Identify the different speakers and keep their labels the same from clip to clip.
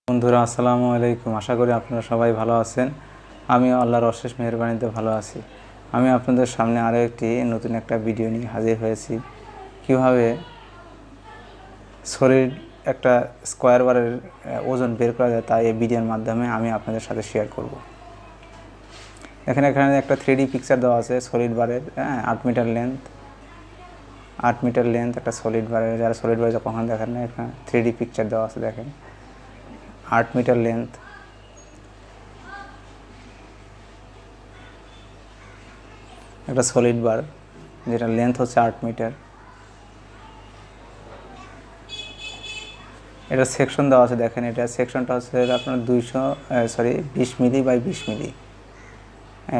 Speaker 1: বন্ধুরা আসসালামু আলাইকুম। আশা করি আপনারা সবাই ভালো আছেন। আমি আল্লাহর অশেষ মেহেরবানিতে ভালো আছি। আমি আপনাদের সামনে আরও একটি নতুন একটা ভিডিও নিয়ে হাজির হয়েছি। কিভাবে সলিড একটা স্কোয়ার বারের ওজন বের করা যায় তা এই ভিডিওর মাধ্যমে আমি আপনাদের সাথে শেয়ার করব। এখানে একটা 3D পিকচার দেওয়া আছে সলিড বারের, 8 মিটার লেন্থ, 8 মিটার লেন্থ একটা সলিড বারের। যারা সলিড বারে কখন দেখেন না, এখানে 3D পিকচার দেওয়া আছে, দেখেন 8 মিটার লেন্থ, একটা সলিড বার যেটা লেন্থ হচ্ছে 8 মিটার। এটা সেকশন দেওয়া আছে, দেখেন এটা সেকশনটা হচ্ছে আপনার 20 মিলি বাই 20 মিলি।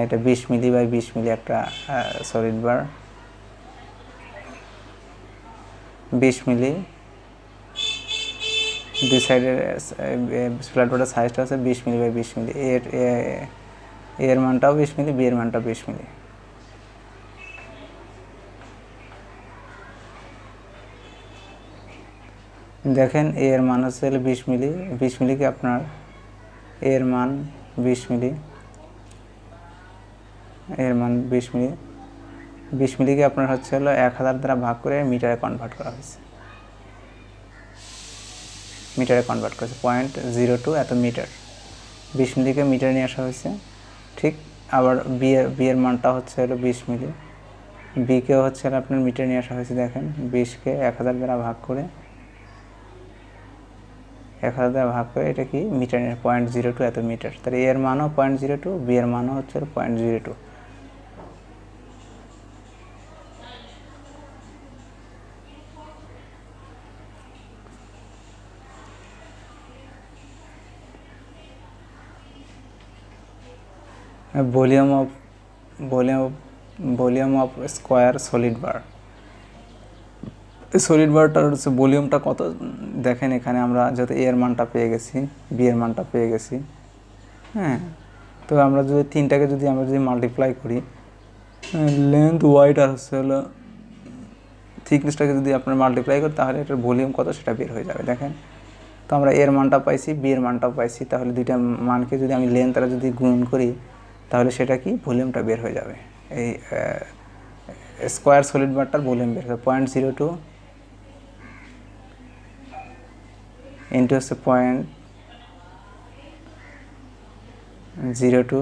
Speaker 1: এটা 20 মিলি বাই 20 মিলি একটা সলিড বার, 20 মিলি। দুই সাইডের ফ্ল্যাট বোর্ডের সাইজটা হচ্ছে 20 মিলি বাই 20 মিলি। এর মানটাও 20 মিলি, বি এর মানটাও 20 মিলি। দেখেন এর মান হচ্ছে 20 মিলি। 20 মিলিকে আপনার এর মান 20 মিলি, এর মান 20 মিলি। 20 মিলিকে আপনার হচ্ছে 1000 দ্বারা ভাগ করে মিটারে কনভার্ট করা হয়েছে, মিটারে কনভার্ট করেছে 0.02 এত মিটার। 20 মিলিকে মিটারে নিয়ে আসা হয়েছে। ঠিক আবার বি এর মানটা হচ্ছে 20 মিলি। বিকেও হচ্ছে আপনার মিটারে নিয়ে আসা হয়েছে। দেখেন 20কে 1000 দ্বারা ভাগ করে, 1000 দ্বারা ভাগ করে এটা কি মিটার, 0.02 এত মিটার। তাহলে এর মানও 0.02, বি এর মানও হচ্ছে 0.02। Volume of square solid bar. Solid বারটার হচ্ছে ভলিউমটা কত, দেখেন এখানে আমরা যত এর মানটা পেয়ে গেছি, বি এর মানটা পেয়ে গেছি। তো আমরা যদি তিনটাকে আমরা যদি মাল্টিপ্লাই করি, লেন্থ ওয়াইড আর হচ্ছে থিকনেসটাকে যদি আপনার মাল্টিপ্লাই করি, তাহলে এটার ভলিউম কত সেটা বের হয়ে যাবে। দেখেন তো আমরা এর মানটা পাইছি, বি এর মানটাও পাইছি। তাহলে দুইটা মানকে যদি আমি লেন্থটা যদি গুণ করি, তাহলে সেটা কি ভলিউমটা বের হয়ে যাবে। এই স্কোয়ার সলিড বারটার ভলিউম বের হবে 0.02 ইন্টু হচ্ছে 0.02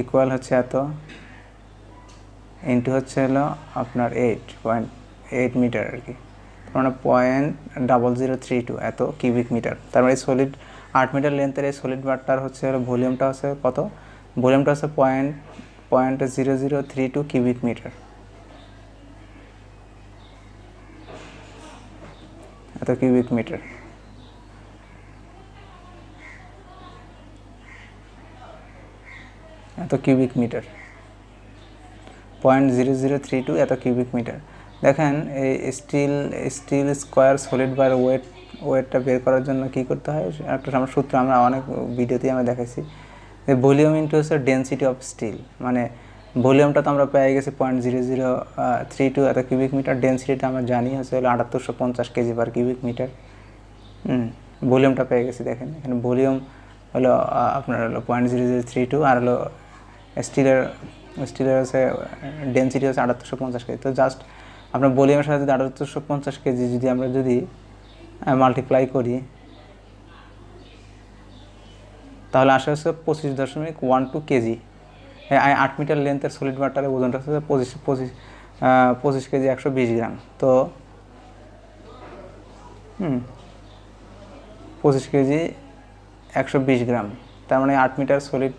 Speaker 1: ইকুয়াল হচ্ছে এত, ইন্টু হচ্ছে আপনার 8.8 মিটার আর কি, মানে 0.0032 এত কিউবিক মিটার। তার মানে সলিড 8 মিটার লেন্থের এই সলিড বারটার হচ্ছে ভলিউমটা হচ্ছে কত, ভলিউমটা হচ্ছে 0.0032 কিউবিক মিটার, এত কিউবিক মিটার। এত কিউবিক মিটার, 0.0032 এত কিউবিক মিটার। দেখেন এই স্টিল স্কোয়ার সলিড বার ওয়েটটা বের করার জন্য কি করতে হয়, একটা আমার সূত্র আমরা অনেক ভিডিওতেই আমরা দেখাইছি, যে ভলিউম ইন্টু হচ্ছে ডেন্সিটি অফ স্টিল। মানে ভলিউমটা তো আমরা পেয়ে গেছি 0.0032 এত কিউবিক মিটার, ডেন্সিটিটা আমরা জানি হচ্ছে 7850 কেজি পার কিউবিক মিটার। ভলিউমটা পেয়ে গেছি। দেখেন এখানে ভলিউম হলো আপনার 0.0032 আর স্টিলের হচ্ছে ডেন্সিটি হচ্ছে 7850 কেজি। তো জাস্ট আপনার ভলিউমের সাথে যদি 7850 কেজি যদি আমরা মাল্টিপ্লাই করি, তাহলে আসে হচ্ছে 25.12 কেজি। 8 মিটার লেন্থের সলিড বারটার ওজনটা হচ্ছে 25 কেজি 120 গ্রাম। তো 25 কেজি 120 গ্রাম। তার মানে 8 মিটার সলিড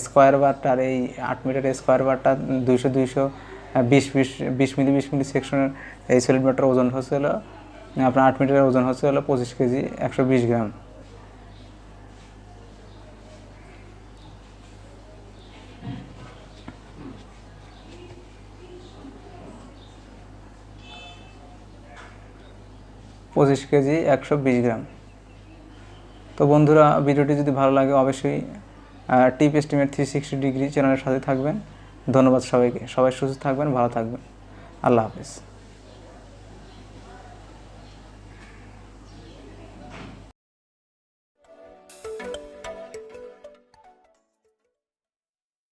Speaker 1: স্কোয়ার বারটার, এই 8 মিটার স্কোয়ার বারটা 20 মিলি সেকশনের এই সলিড বারটার ওজন হচ্ছে আপনার 8 মিটারের ওজন হচ্ছে 25 কেজি 120 গ্রাম। কেজি 120 গ্রাম। তো বন্ধুরা, ভিডিওটি যদি ভালো লাগে অবশ্যই টিপ এস্টিমেট 360 ডিগ্রি চ্যানেলের সাথে থাকবেন। ধন্যবাদ সবাইকে। সবাই সুস্থ থাকবেন, ভালো থাকবেন। আল্লাহ হাফেজ।